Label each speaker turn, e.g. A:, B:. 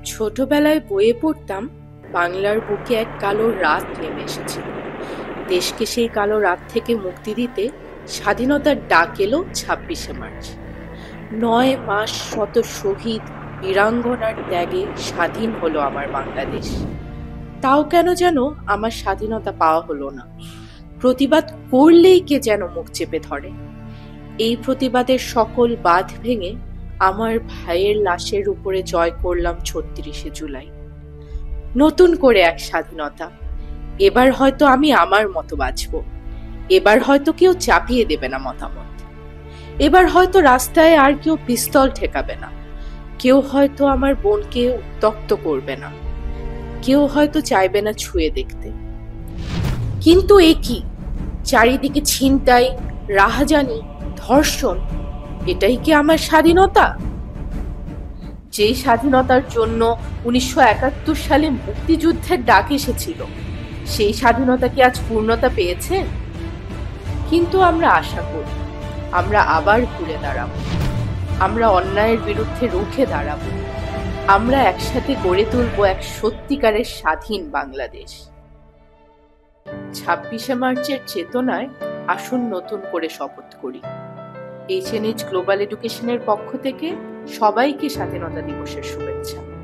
A: ছোটবেলায় বইয়ে পড়তাম, বাংলার বুকে এক কালো রাত নেমে এসেছিল। দেশকে সেই কালো রাত থেকে মুক্তি দিতে স্বাধীনতার ডাক এলো 26শে মার্চ। 9 মাস শত শহীদ বীরাঙ্গনার ত্যাগে স্বাধীন হলো আমার বাংলাদেশ। তাও কেন যেন আমার স্বাধীনতা পাওয়া হলো না। প্রতিবাদ করলেই কে যেন মুখ চেপে ধরে। এই প্রতিবাদের সকল বাঁধ ভেঙে আমার ভাইয়ের লাশের উপরে জয় করলাম 36শে জুলাই। নতুন করে এক স্বাধীনতা। এবার হয়তো আমি আমার মতো বাঁচব। এবার হয়তো কেউ চাপিয়ে দেবে না মতামত। এবার হয়তো রাস্তায় আর কেউ পিস্তল ঠেকাবে না। কেউ হয়তো আমার বোনকে উত্ত্যক্ত করবে না। কেউ হয়তো চাইবে না ছুঁয়ে দেখতে। কিন্তু এ কি? চারিদিকে ছিনতাই, রাহাজানি, ধর্ষণ। এটাই কি আমার স্বাধীনতা? যেই স্বাধীনতার জন্য 1971 সালে মুক্তিযুদ্ধের ডাক এসেছিল, সেই স্বাধীনতা কি আজ পূর্ণতা পেয়েছে? কিন্তু আমরা আশা করি, আমরা আবার ঘুরে দাঁড়াবো। আমরা অন্যায়ের বিরুদ্ধে রুখে দাঁড়াবো। আমরা একসাথে গড়ে তুলব এক সত্যিকারের স্বাধীন বাংলাদেশ। 26শে মার্চের চেতনায় আসুন নতুন করে শপথ করি। HNH গ্লোবাল এডুকেশনের পক্ষ থেকে সবাইকে স্বাধীনতা দিবসের শুভেচ্ছা।